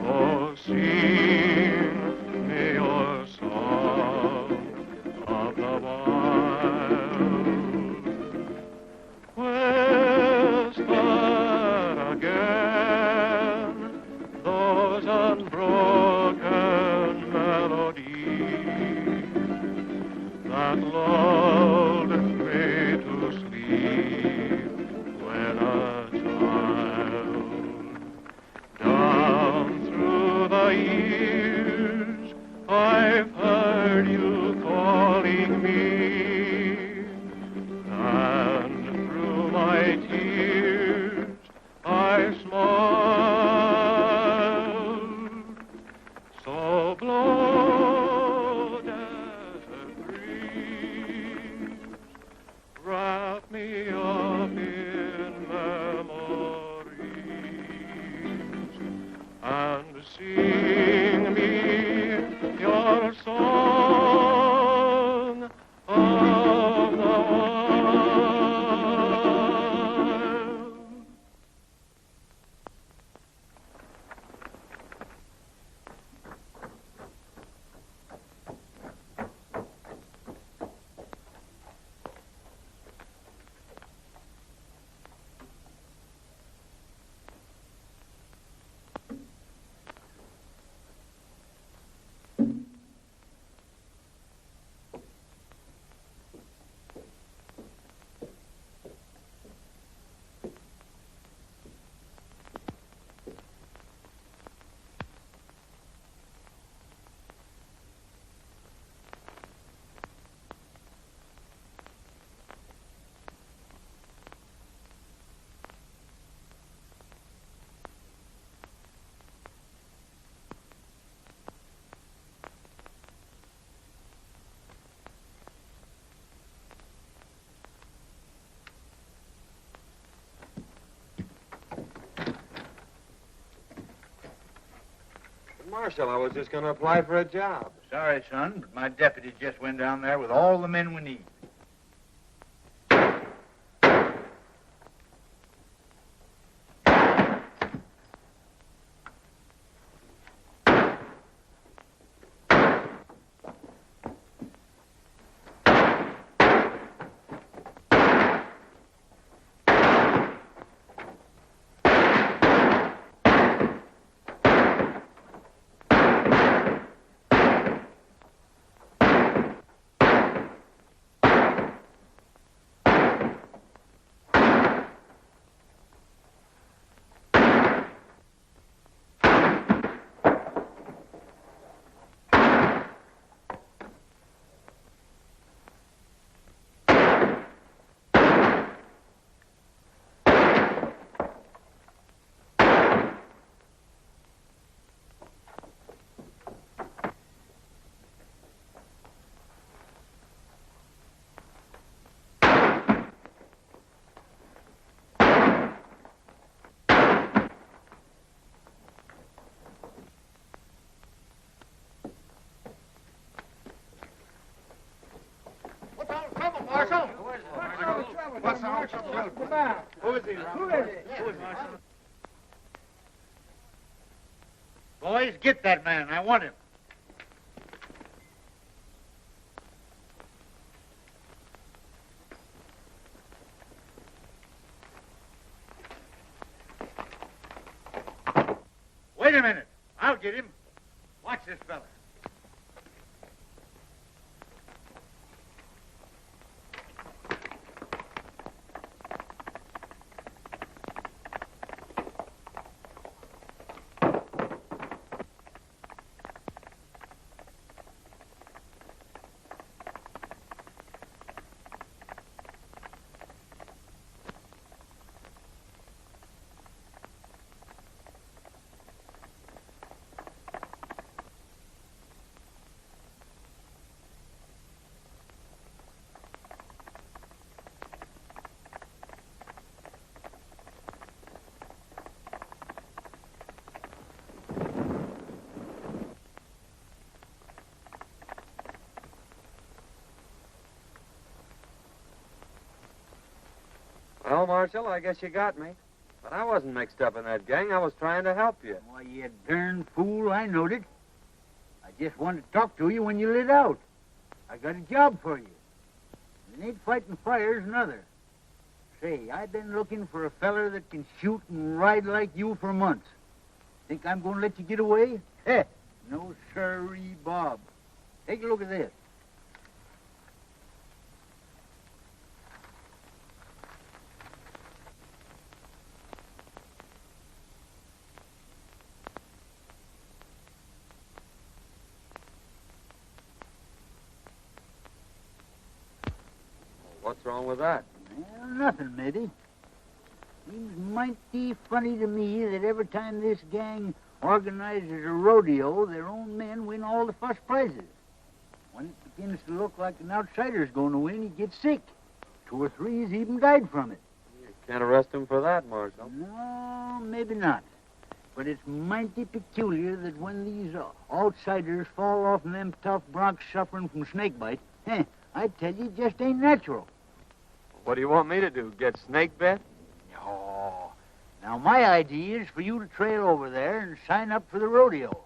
Oh, sing me your song of the wild. Whisper again those unbroken melodies that lulled me to sleep when a child. Down through the years I've heard you calling me, and through my tears I smiled. So blow, desert breeze, wrap me up in memories, and sing me your song of the wild. Marshal, I was just going to apply for a job. Sorry, son, but my deputy just went down there with all the men we need. Marshal? What's the trouble? Who is he, Marshal? Boys, get that man. I want him. Wait a minute. I'll get him. Watch this fella. Well, Marshal, I guess you got me. But I wasn't mixed up in that gang. I was trying to help you. Why, you darn fool, I knowed it. I just wanted to talk to you when you lit out. I got a job for you. It ain't fighting fires, nother. Say, I've been looking for a feller that can shoot and ride like you for months. Think I'm going to let you get away? Heh, no sirree, Bob. Take a look at this. What's wrong with that? Well, nothing, matey. Seems mighty funny to me that every time this gang organizes a rodeo, their own men win all the first prizes. When it begins to look like an outsider's going to win, he gets sick. 2 or 3's even died from it. You can't arrest him for that, Marshal. No, maybe not. But it's mighty peculiar that when these outsiders fall off in them tough broncs suffering from snakebite, I tell you, it just ain't natural. What do you want me to do, get snake bit? No. Now, my idea is for you to trail over there and sign up for the rodeo.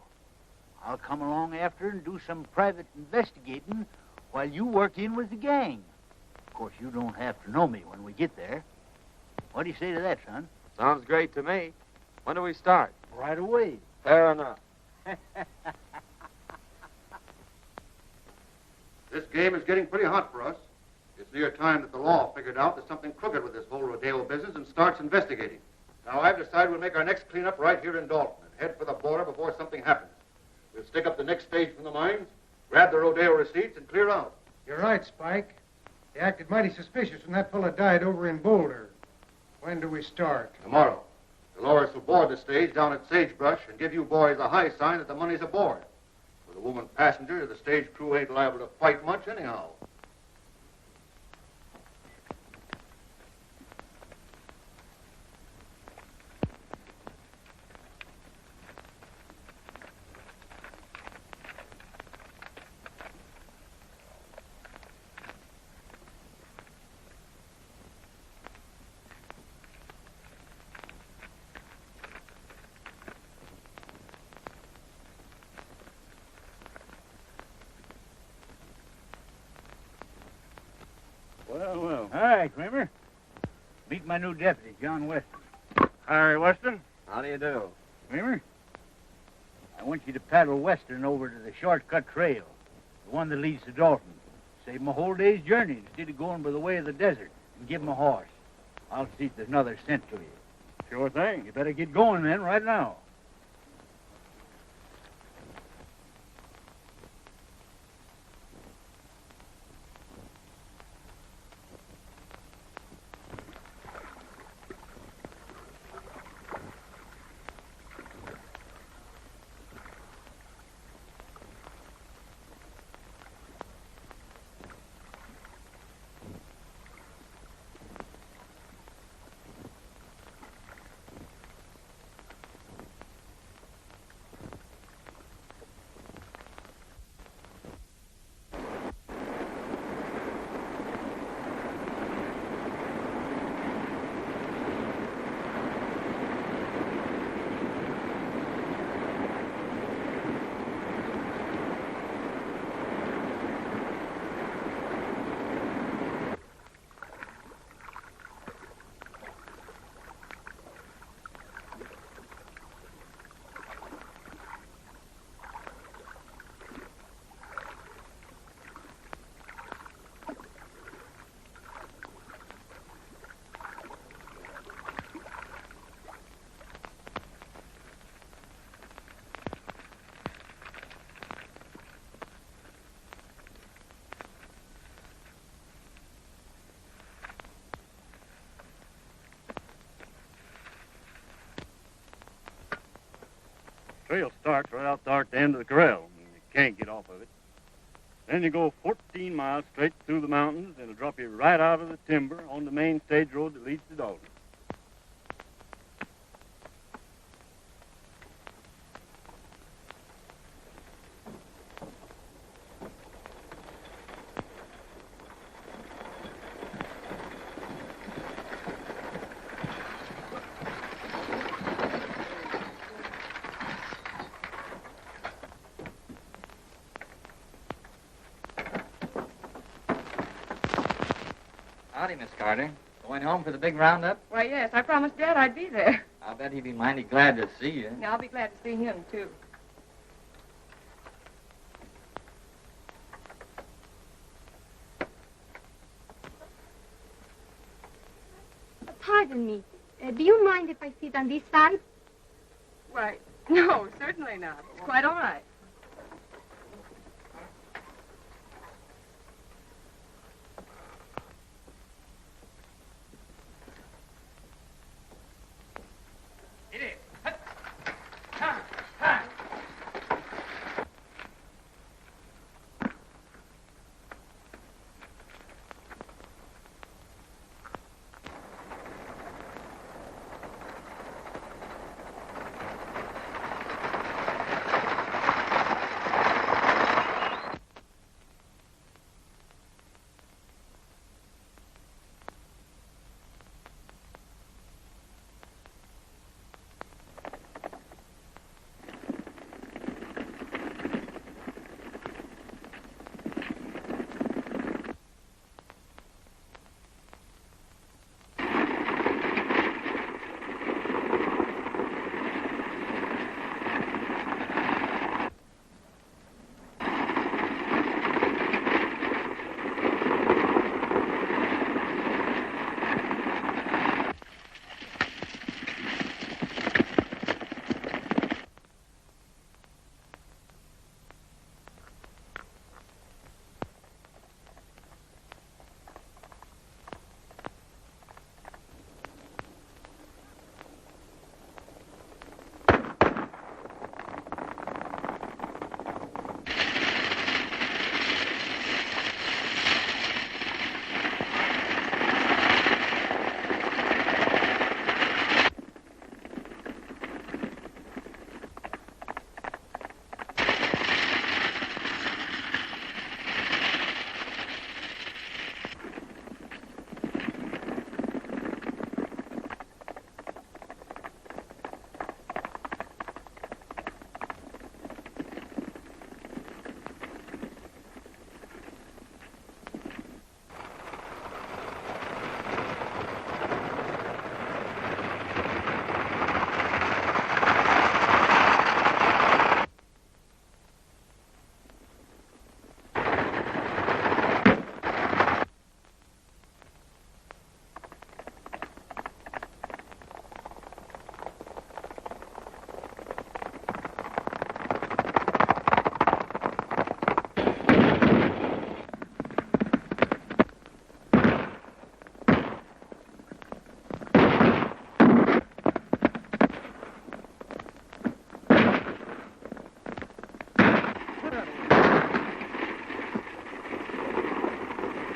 I'll come along after and do some private investigating while you work in with the gang. Of course, you don't have to know me when we get there. What do you say to that, son? Sounds great to me. When do we start? Right away. Fair enough. This game is getting pretty hot for us. It's near time that the law figured out there's something crooked with this whole rodeo business and starts investigating. Now, I've decided we'll make our next cleanup right here in Dalton and head for the border before something happens. We'll stick up the next stage from the mines, grab the rodeo receipts, and clear out. You're right, Spike. They acted mighty suspicious when that fella died over in Boulder. When do we start? Tomorrow. Dolores will board the stage down at Sagebrush and give you boys a high sign that the money's aboard. With a woman passenger, the stage crew ain't liable to fight much anyhow. Well. All right, Kramer. Meet my new deputy, John Weston. Harry Weston? How do you do? Kramer, I want you to paddle Western over to the shortcut trail, the one that leads to Dalton. Save him a whole day's journey instead of going by the way of the desert, and give him a horse. I'll see if there's another cent to you. Sure thing. You better get going then, right now. Trail starts right out there at the end of the corral. You can't get off of it. Then you go 14 miles straight through the mountains, and it'll drop you right out of the timber on the main stage road that leads to Dalton. Howdy, Miss Carter. Going home for the big roundup? Why, yes, I promised Dad I'd be there. I'll bet he'd be mighty glad to see you. Yeah, I'll be glad to see him, too. Pardon me. Do you mind if I sit on this side? Why, no, certainly not. It's quite all right.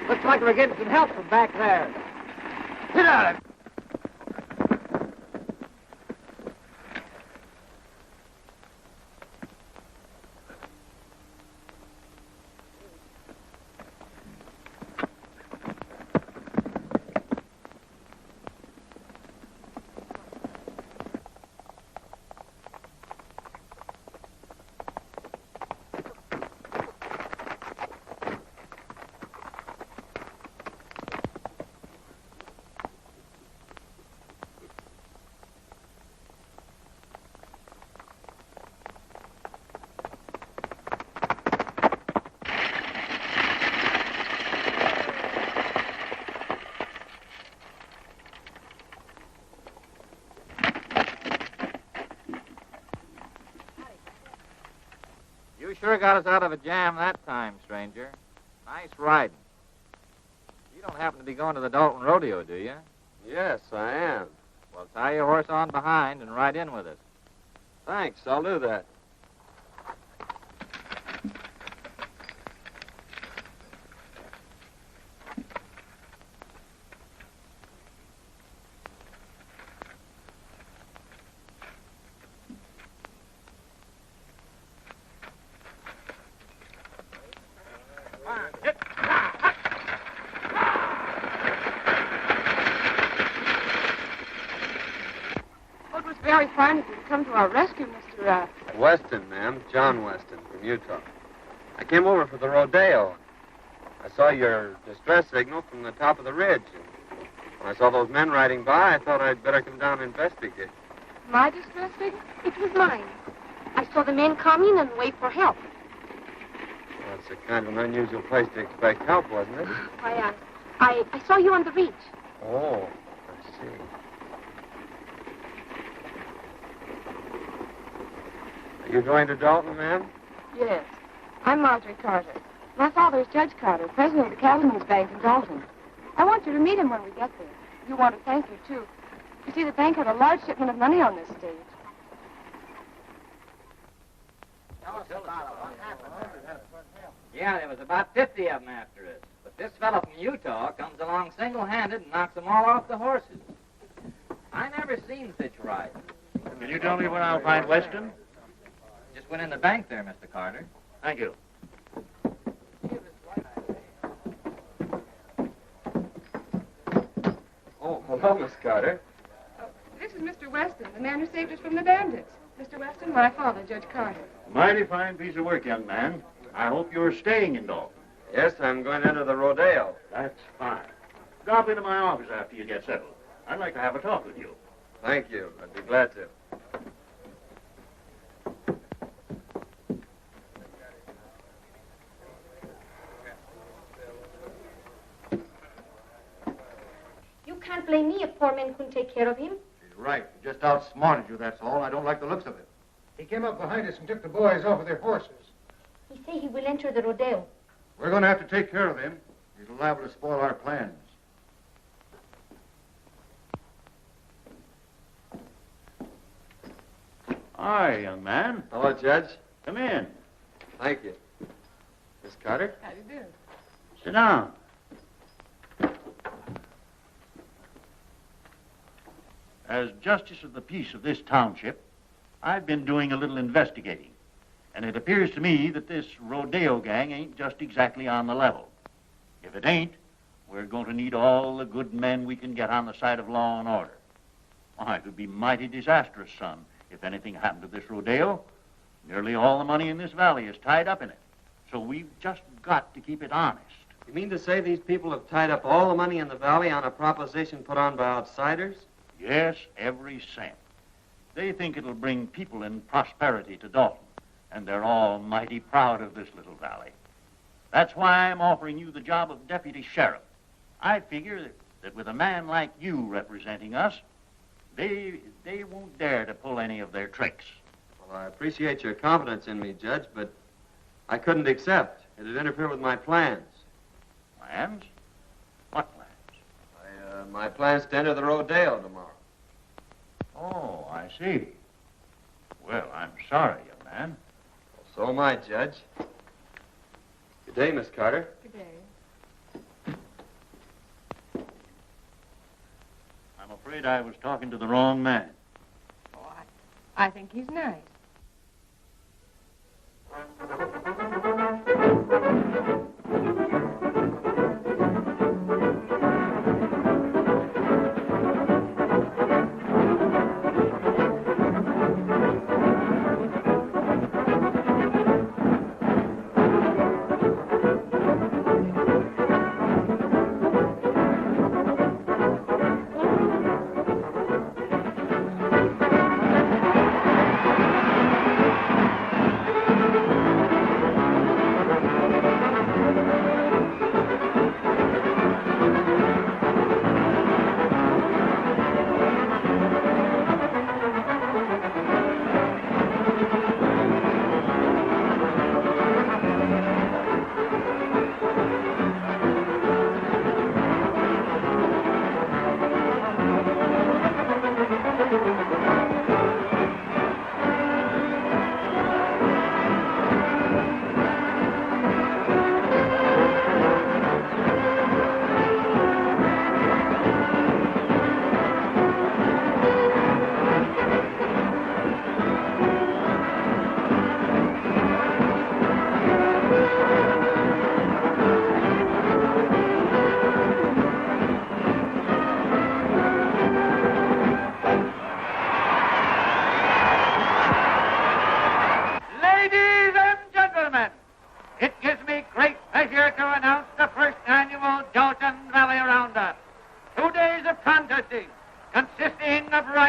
Looks like we're getting some help from back there. Get out of it! You sure got us out of a jam that time, stranger. Nice riding. You don't happen to be going to the Dalton Rodeo, do you? Yes, I am. Well, tie your horse on behind and ride in with us. Thanks, I'll do that. Well, it was very fine of you to come to our rescue, Mr. Weston, ma'am. John Weston from Utah. I came over for the rodeo. I saw your distress signal from the top of the ridge. And when I saw those men riding by, I thought I'd better come down and investigate. My distress signal? It was mine. I saw the men coming and wait for help. Well, it's a kind of an unusual place to expect help, wasn't it? I saw you on the reach. Oh, I see. Are you going to Dalton, ma'am? Yes. I'm Marjorie Carter. My father is Judge Carter, president of the Cattlemen's Bank in Dalton. I want you to meet him when we get there. You want to thank you, too. You see, the bank had a large shipment of money on this stage. Yeah, there was about 50 of them after us. But this fellow from Utah comes along single-handed and knocks them all off the horses. I never seen such riding. Can you tell me where I'll find Weston? Just went in the bank there, Mr. Carter. Thank you. Oh, hello, Miss Carter. This is Mr. Weston, the man who saved us from the bandits. Mr. Weston, my father, Judge Carter. Mighty fine piece of work, young man. I hope you're staying in Dalton. Yes, I'm going into the rodeo. That's fine. Drop into my office after you get settled. I'd like to have a talk with you. Thank you. I'd be glad to. You can't blame me if poor men couldn't take care of him. She's right. He just outsmarted you, that's all. I don't like the looks of it. He came up behind us and took the boys off of their horses. He say he will enter the rodeo. We're going to have to take care of him. He's liable to spoil our plans. Hi, young man. Hello, Judge. Come in. Thank you. Miss Carter? How do you do? Sit down. As Justice of the Peace of this township, I've been doing a little investigating. And it appears to me that this rodeo gang ain't just exactly on the level. If it ain't, we're going to need all the good men we can get on the side of law and order. Why, it would be mighty disastrous, son, if anything happened to this rodeo. Nearly all the money in this valley is tied up in it. So we've just got to keep it honest. You mean to say these people have tied up all the money in the valley on a proposition put on by outsiders? Yes, every cent. They think it'll bring people and prosperity to Dalton, and they're all mighty proud of this little valley. That's why I'm offering you the job of deputy sheriff. I figure that with a man like you representing us, they won't dare to pull any of their tricks. Well, I appreciate your confidence in me, Judge, but I couldn't accept. It'd interfere with my plans. Plans? What plans? My plans to enter the rodeo tomorrow. Oh, I see. Well, I'm sorry, young man. So am I, Judge. Good day, Miss Carter. Good day. I'm afraid I was talking to the wrong man. Oh, I think he's nice.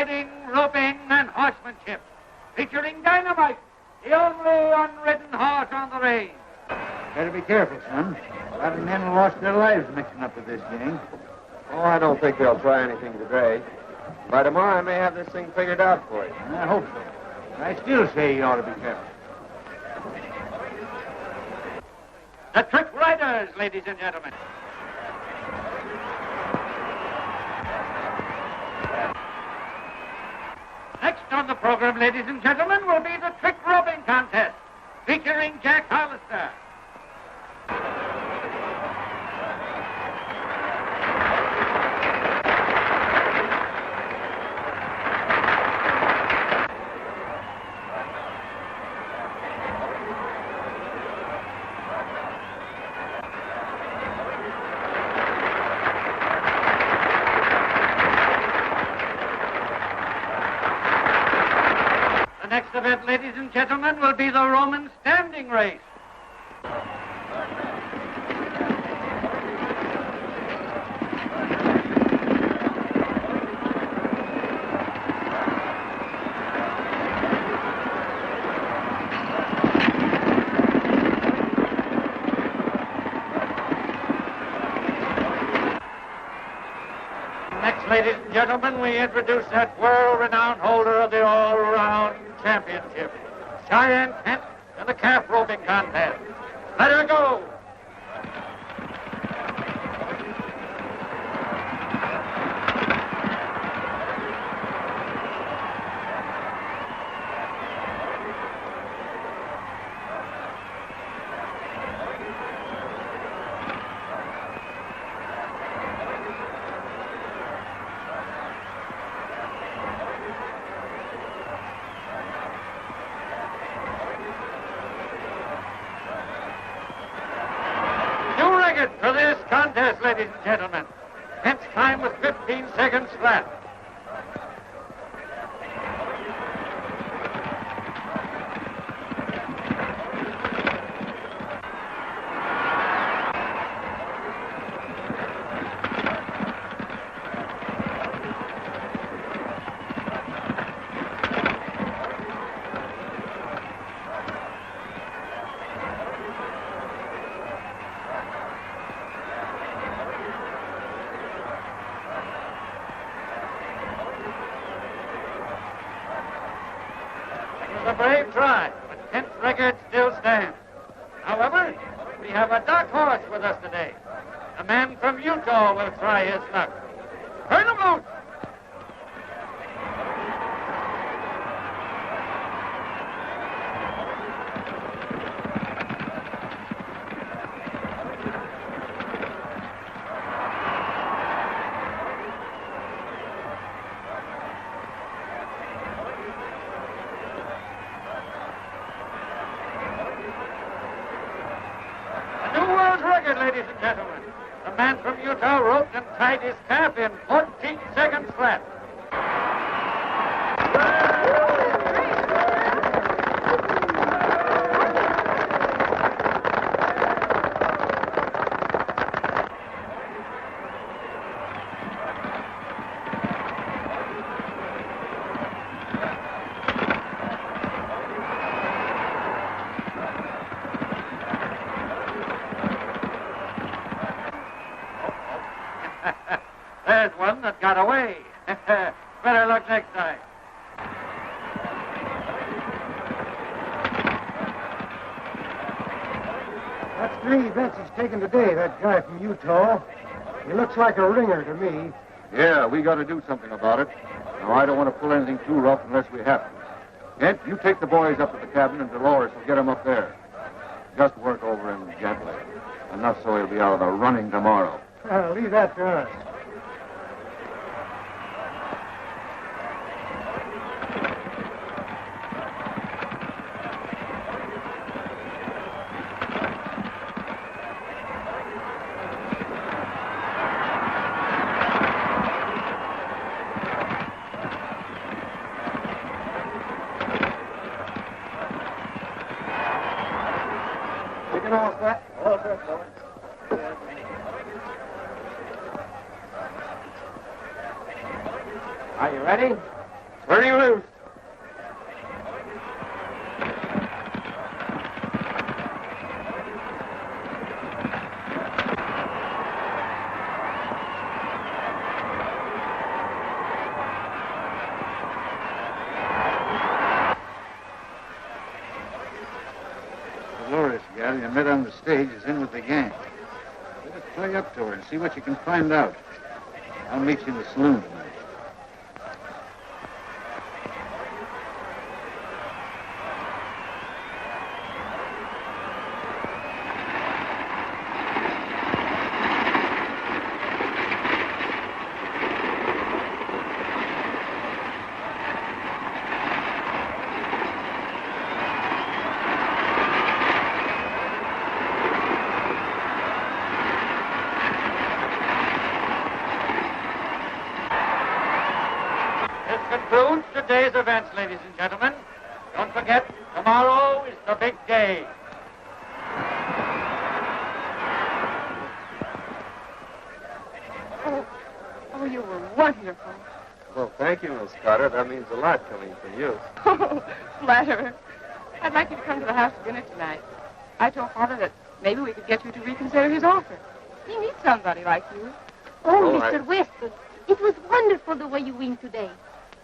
riding, roping, and horsemanship, featuring Dynamite, the only unridden horse on the range. Better be careful, son. A lot of men have lost their lives mixing up with this gang. Oh, I don't think they'll try anything today. By tomorrow, I may have this thing figured out for you. I hope so. But I still say you ought to be careful. The Trick Riders, ladies and gentlemen. Next on the program, ladies and gentlemen, will be the trick roping contest, featuring Jack Hollister. The next event, ladies and gentlemen, will be the Roman standing race. Next, ladies and gentlemen, we introduce that world-renowned holder of the all-round championship, Cheyenne Kent, in the calf roping contest. Let her go! For this contest, ladies and gentlemen. Kent's time was 15 seconds flat. A brave try, but Kent's record still stands. However, we have a dark horse with us today. A man from Utah will try his luck. Turn him loose! Ladies and gentlemen, the man from Utah roped and tied his calf in 14 seconds flat. There's one that got away. Better luck next time. That's 3 events he's taken today, that guy from Utah. He looks like a ringer to me. Yeah, we got to do something about it. Now, I don't want to pull anything too rough unless we have to. Kent, you take the boys up to the cabin, and Dolores will get him up there. Just work over him gently. Enough so he'll be out of the running tomorrow. Leave that to us. All set. All set, boys. Are you ready? Turning loose. Dolores, gal, you met on the stage, is in with the gang. Better play up to her and see what you can find out. I'll meet you in the saloon tonight. Concludes today's events, ladies and gentlemen. Don't forget, tomorrow is the big day. Oh, you were wonderful. Well, thank you, Miss Carter. That means a lot coming from you. Oh, flatterer. I'd like you to come to the house for dinner tonight. I told Father that maybe we could get you to reconsider his offer. He needs somebody like you. Oh, Oh, Mr. Weston, it was wonderful the way you win today.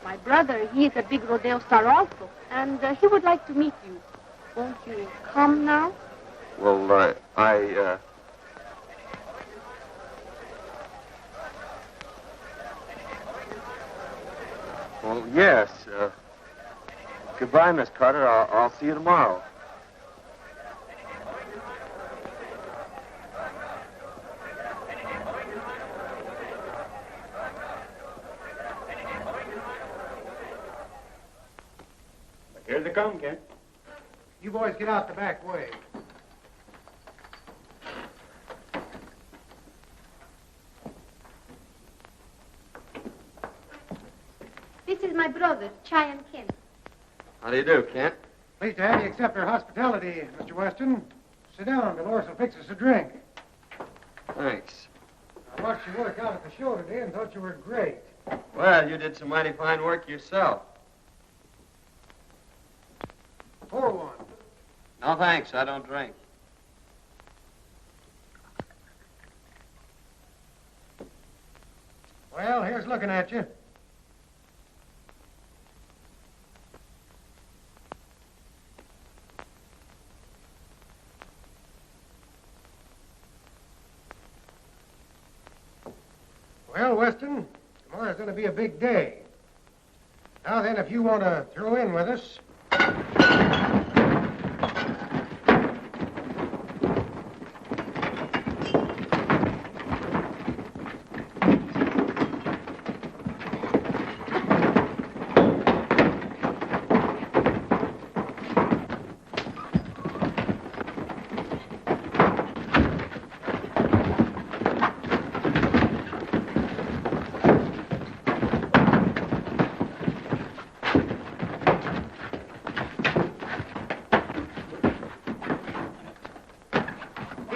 My brother, he is a big rodeo star also, and he would like to meet you. Won't you come now? Well, Well, yes. Goodbye, Miss Carter. I'll see you tomorrow. Here they come, Kent. You boys get out the back way. This is my brother, Cheyenne Kent. How do you do, Kent? Pleased to have you accept our hospitality, Mr. Weston. Sit down. Dolores will fix us a drink. Thanks. I watched you work out at the show today and thought you were great. Well, you did some mighty fine work yourself. Pour one. No, thanks. I don't drink. Well, here's looking at you. Well, Weston, tomorrow's going to be a big day. Now then, if you want to throw in with us...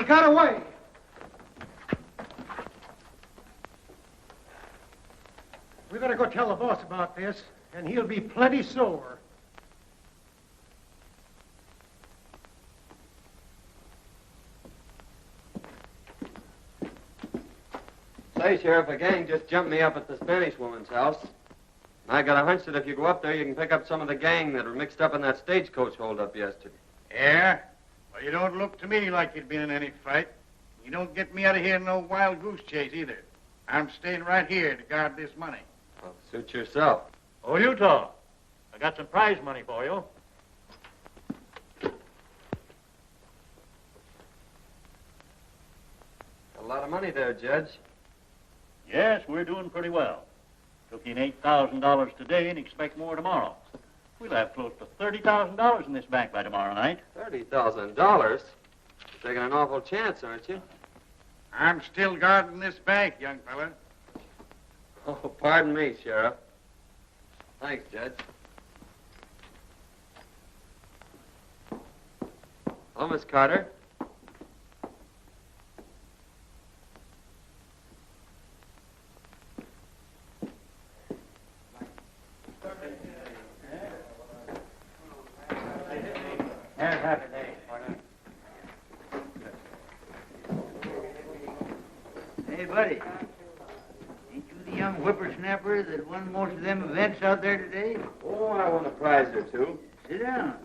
Got away. We better go tell the boss about this, and he'll be plenty sore. Say, Sheriff, a gang just jumped me up at the Spanish woman's house. I got a hunch that if you go up there, you can pick up some of the gang that were mixed up in that stagecoach holdup yesterday. Yeah? Well, you don't look to me like you'd been in any fight. You don't get me out of here in no wild goose chase either. I'm staying right here to guard this money. Well, suit yourself. Oh, Utah, I got some prize money for you. A lot of money there, Judge. Yes, we're doing pretty well. Took in $8,000 today and expect more tomorrow. We'll have close to $30,000 in this bank by tomorrow night. $30,000? You're taking an awful chance, aren't you? I'm still guarding this bank, young fella. Oh, pardon me, Sheriff. Thanks, Judge. Hello, Miss Carter. feller that won most of them events out there today? Oh, I won a prize or two. Sit down.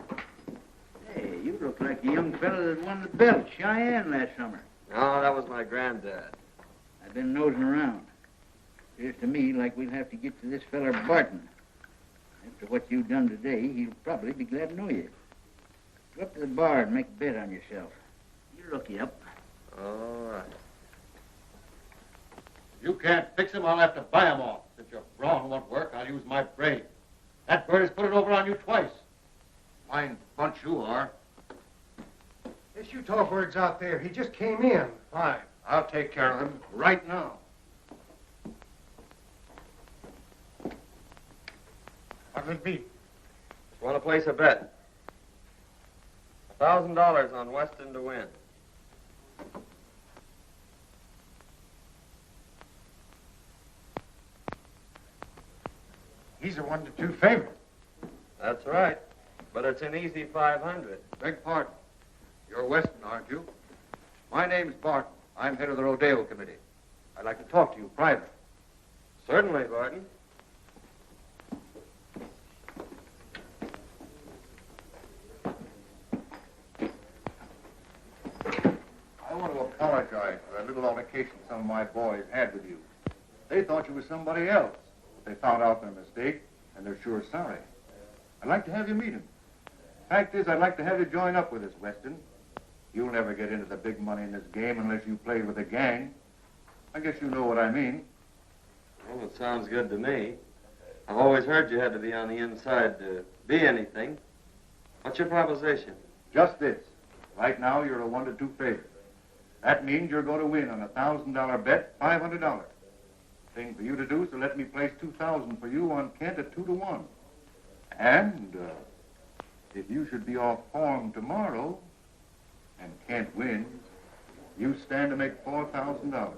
Hey, you look like the young fella that won the belt, Cheyenne, last summer. No, that was my granddad. I've been nosing around. Appears to me like we'll have to get to this feller Barton. After what you've done today, he'll probably be glad to know you. Go up to the bar and make a bet on yourself. You look you up. All right. If you can't fix him, I'll have to buy him off. Since your brawn won't work, I'll use my brain. That bird has put it over on you twice. Fine bunch you are. This Utah bird's out there. He just came in. Fine. I'll take care of him right now. What'll it be? Just want to place a bet. $1,000 on Weston to win. He's a 1-2 favorite. That's right. But it's an easy 500. Beg pardon. You're Weston, aren't you? My name's Barton. I'm head of the rodeo committee. I'd like to talk to you privately. Certainly, Barton. I want to apologize for that little altercation some of my boys had with you. They thought you were somebody else. They found out their mistake, and they're sure sorry. I'd like to have you meet him. Fact is, I'd like to have you join up with us, Weston. You'll never get into the big money in this game unless you play with a gang. I guess you know what I mean. Well, it sounds good to me. I've always heard you had to be on the inside to be anything. What's your proposition? Just this. Right now, you're a 1-2 favorite. That means you're going to win on a $1,000 bet, $500. Thing for you to do is to let me place $2,000 for you on Kent at 2-1. And if you should be off form tomorrow and Kent wins, you stand to make $4,000.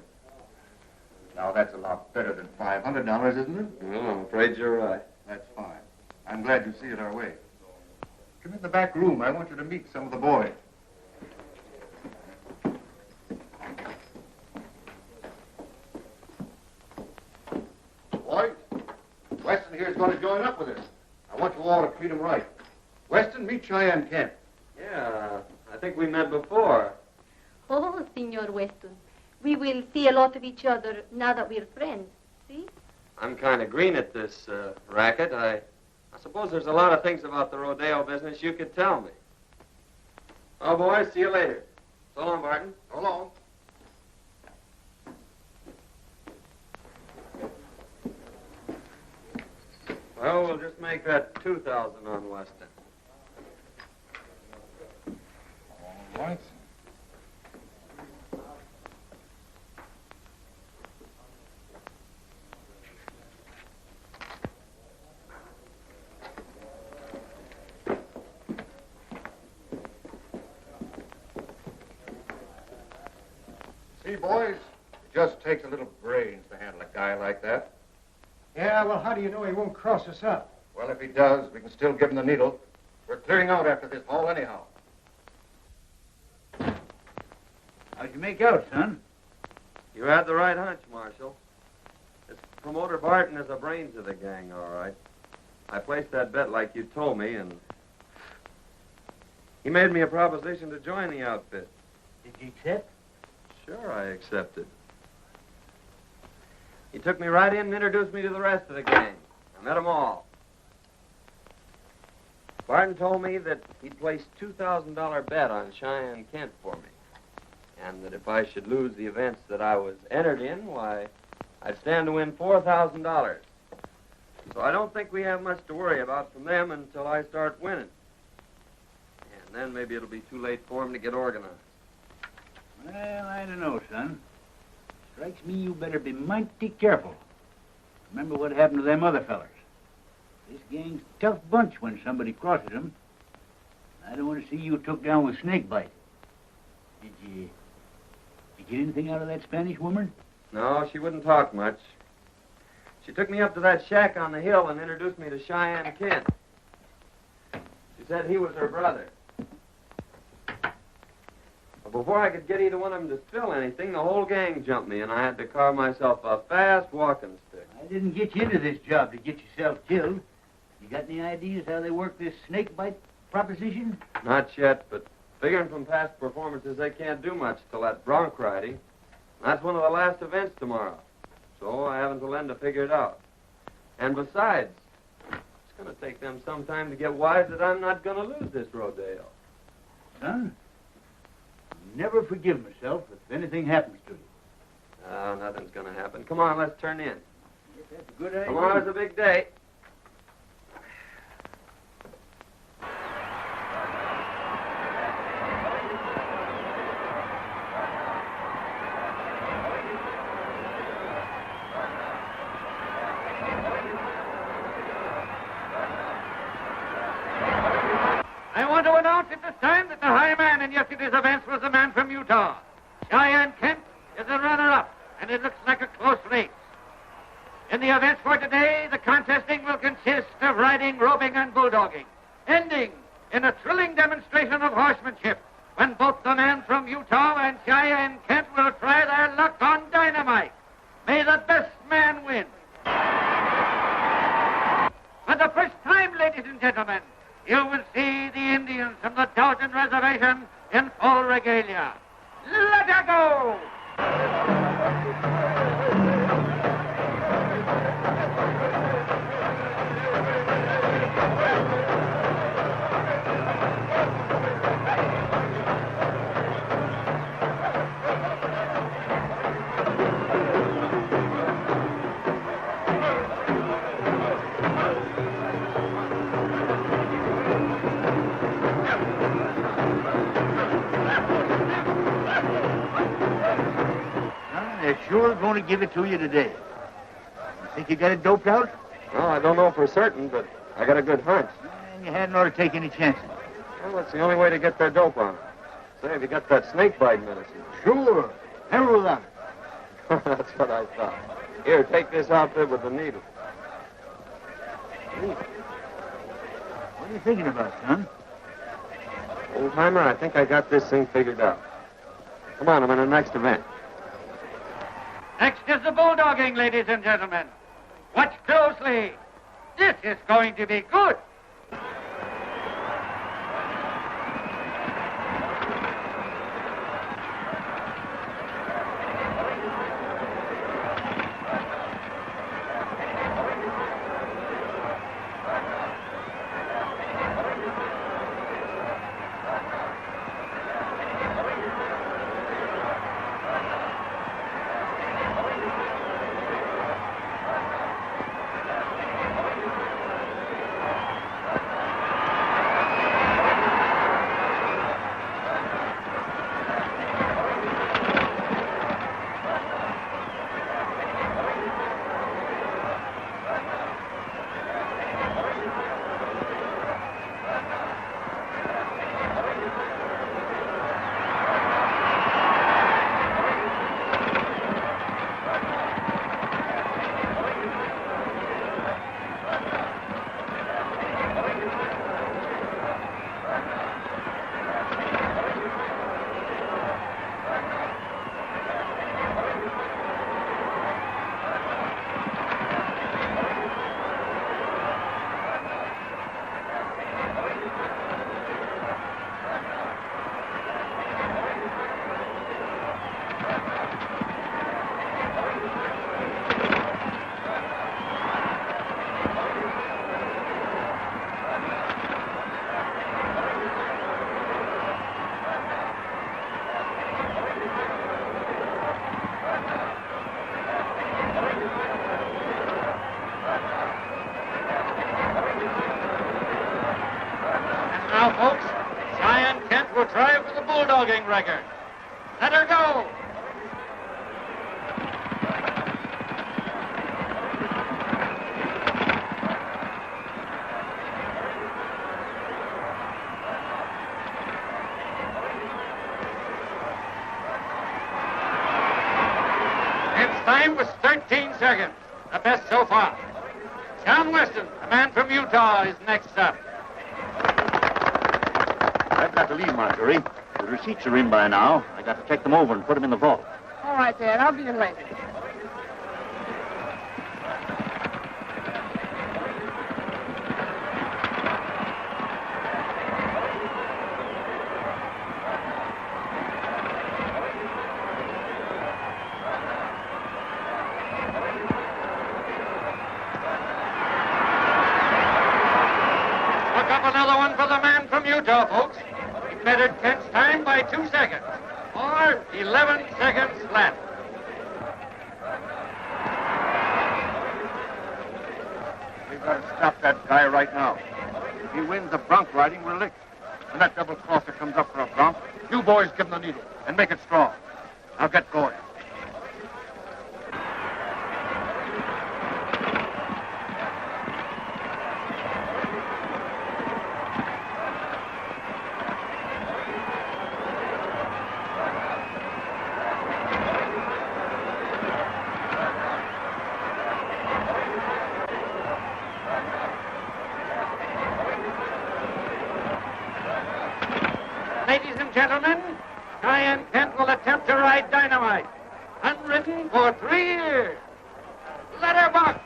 Now, that's a lot better than $500, isn't it? Well, I'm afraid you're right. That's fine. I'm glad you see it our way. Come in the back room. I want you to meet some of the boys. Boys, Weston here is going to join up with us. I want you all to treat him right. Weston, meet Cheyenne Kent. Yeah, I think we met before. Oh, Senor Weston. We will see a lot of each other now that we're friends. See? I'm kind of green at this racket. I suppose there's a lot of things about the rodeo business you could tell me. Oh, boys, see you later. So long, Barton. So long. Well, we'll just make that 2,000 on Weston. All right. See, boys, it just takes a little brains to handle a guy like that. Yeah, well, how do you know he won't cross us up? Well, if he does, we can still give him the needle. We're clearing out after this haul anyhow. How'd you make out, son? You had the right hunch, Marshal. This promoter Barton is the brains of the gang, all right. I placed that bet like you told me, and he made me a proposition to join the outfit. Did you accept? Sure, I accepted. He took me right in and introduced me to the rest of the gang. I met them all. Barton told me that he'd placed $2,000 bet on Cheyenne Kent for me, and that if I should lose the events that I was entered in, why, I'd stand to win $4,000. So I don't think we have much to worry about from them until I start winning. And then maybe it'll be too late for them to get organized. Well, I don't know, son. Strikes me you better be mighty careful. Remember what happened to them other fellers. This gang's a tough bunch when somebody crosses them. I don't want to see you took down with snakebite. Did you get anything out of that Spanish woman? No, she wouldn't talk much. She took me up to that shack on the hill and introduced me to Cheyenne Kent. She said he was her brother. Before I could get either one of them to spill anything, the whole gang jumped me, and I had to carve myself a fast walking stick. I didn't get you into this job to get yourself killed. You got any ideas how they work this snake bite proposition? Not yet, but figuring from past performances, they can't do much till that bronc riding. That's one of the last events tomorrow. So I haven't till then to figure it out. And besides, it's going to take them some time to get wise that I'm not going to lose this rodeo. Son, I'll never forgive myself if anything happens to you. Oh, nothing's going to happen. Come on, let's turn in. Yes, that's a good idea. Tomorrow's a big day. I want to announce at this time that the high man in yesterday's events was the man from Utah. Cheyenne Kent is the runner-up, and it looks like a close race. In the events for today, the contesting will consist of riding, roping, and bulldogging, ending in a thrilling demonstration of horsemanship when both the man from Utah and Cheyenne Kent will try their luck on dynamite. May the best man win. For the first time, ladies and gentlemen, you will see the Indians from the Dalton Reservation in full regalia. Let her go! They're sure going to give it to you today. You think you got it doped out? Well, I don't know for certain, but I got a good hunch. And you hadn't ought to take any chances. Well, that's the only way to get their dope on. Say, have you got that snake bite medicine? Sure. Never without it. That's what I thought. Here, take this outfit with the needle. What are you thinking about, son? Old timer, I think I got this thing figured out. Come on, I'm in the next event. Next is the bulldogging, ladies and gentlemen. Watch closely. This is going to be good. Now, folks, Cheyenne Kent will try for the bulldogging record. Let her go. Its time was 13 seconds, the best so far. John Weston, the man from Utah, is next up. I've got the lead, Marjorie. The receipts are in by now. I got to check them over and put them in the vault. All right, Dad. I'll be in later. Look up another one for the man from Utah, folks. He bettered Kent's time by 2 seconds. Or 11 seconds flat. We've got to stop that guy right now. If he wins the bronc riding, we're licked. When that double crosser comes up for a bronc, you boys give him the needle and make it strong. Now get going. Ladies and gentlemen, Cheyenne Kent will attempt to ride Dynamite. Unridden for 3 years. Let her buck.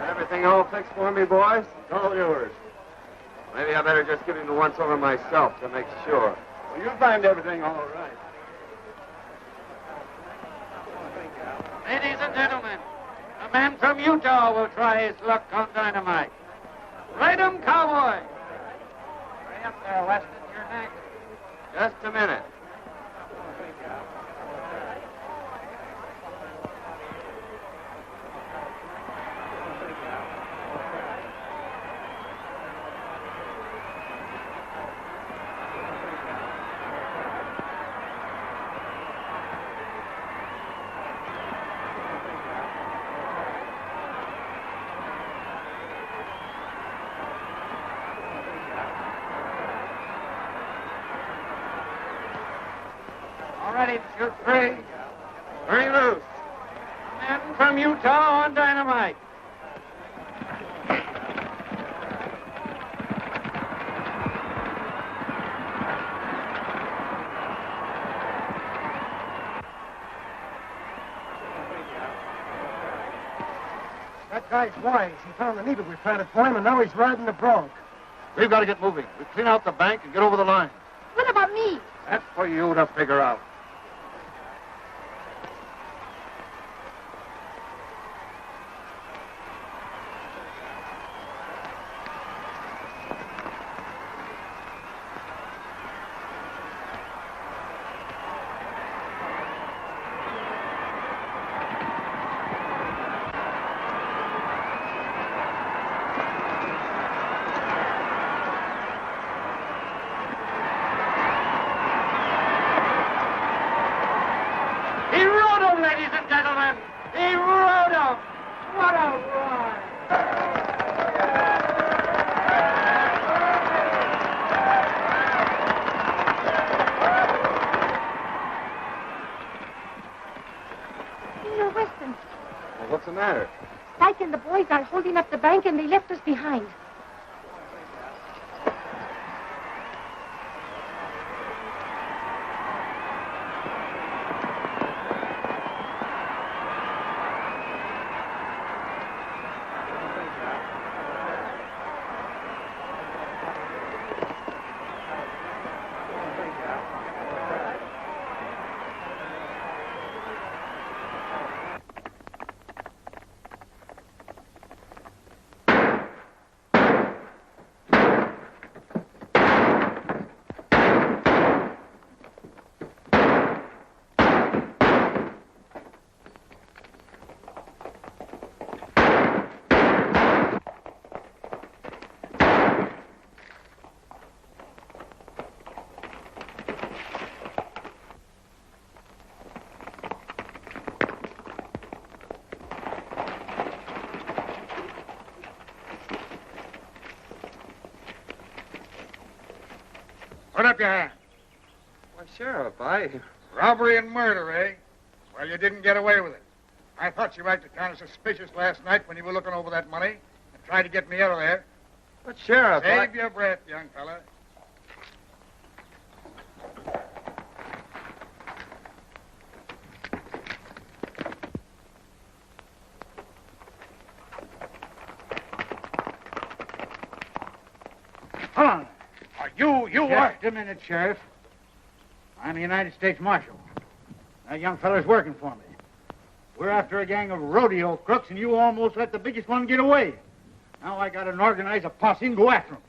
Everything all fixed for me, boys? It's all yours. Maybe I better just give him the once-over myself to make sure. Well, you'll find everything all right. Ladies and gentlemen, a man from Utah will try his luck on Dynamite. Ride 'em, cowboy. Hurry up there, Weston. You're next. Just a minute. All ready to shoot free. Very loose. Man from Utah on Dynamite. That guy's wise. He found the needle we planted for him, and now he's riding the bronc. We've got to get moving. We clean out the bank and get over the line. What about me? That's for you to figure out. He rode him, ladies and gentlemen. He rode him. What a ride. Senor Weston, Well, what's the matter? Spike and the boys are holding up the bank, and they left us behind. Put up your hand. Why, Sheriff, I... Robbery and murder, eh? Well, you didn't get away with it. I thought you acted kind of suspicious last night when you were looking over that money and tried to get me out of there. But, Sheriff, Save your breath, young fella. Hold on. You are... Just a minute, Sheriff. I'm the United States Marshal. That young fella's working for me. We're after a gang of rodeo crooks, and you almost let the biggest one get away. Now I gotta organize a posse and go after him.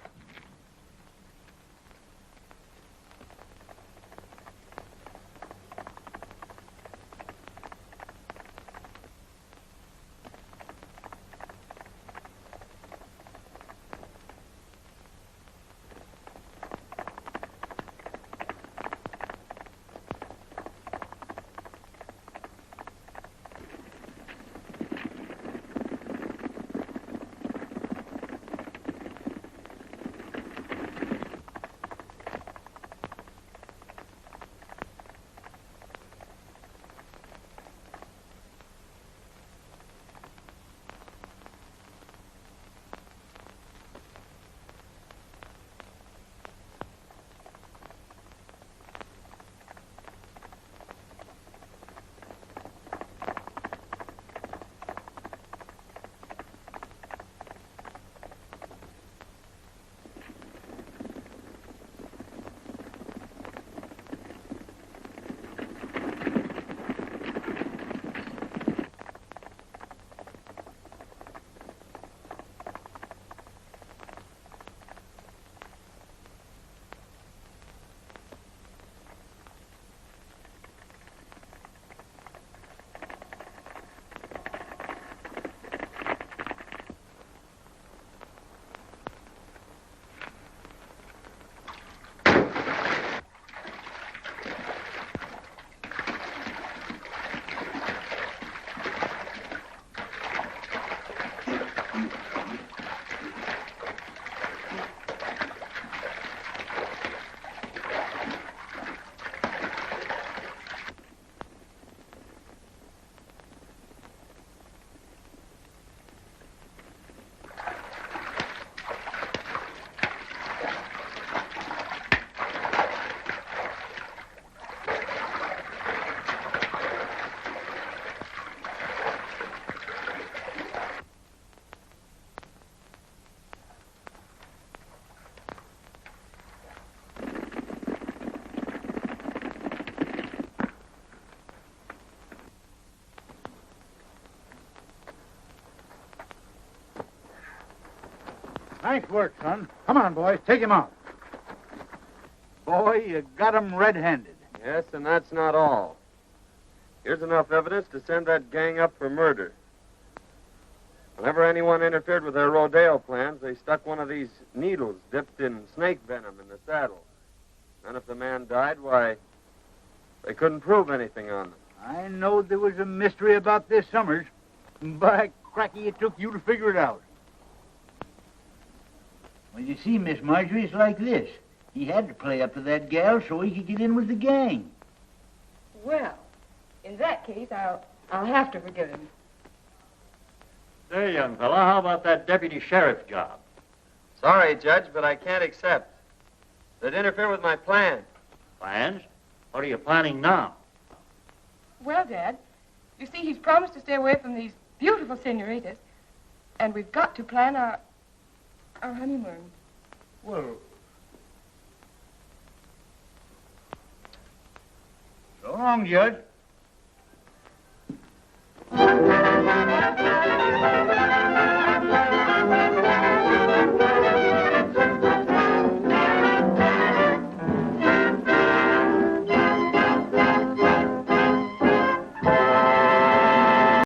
Nice work, son. Come on, boys. Take him out. Boy, you got him red-handed. Yes, and that's not all. Here's enough evidence to send that gang up for murder. Whenever anyone interfered with their rodeo plans, they stuck one of these needles dipped in snake venom in the saddle. And if the man died, why, they couldn't prove anything on them. I knowed there was a mystery about this, Summers. By cracky, it took you to figure it out. Well, you see, Miss Marjorie, it's like this. He had to play up to that gal so he could get in with the gang. Well, in that case, I'll have to forgive him. Say, young fella, how about that deputy sheriff's job? Sorry, Judge, but I can't accept. They'd interfere with my plan. Plans? What are you planning now? Well, Dad, you see, he's promised to stay away from these beautiful senoritas, and we've got to plan our honeymoon. Well, so long, Judge.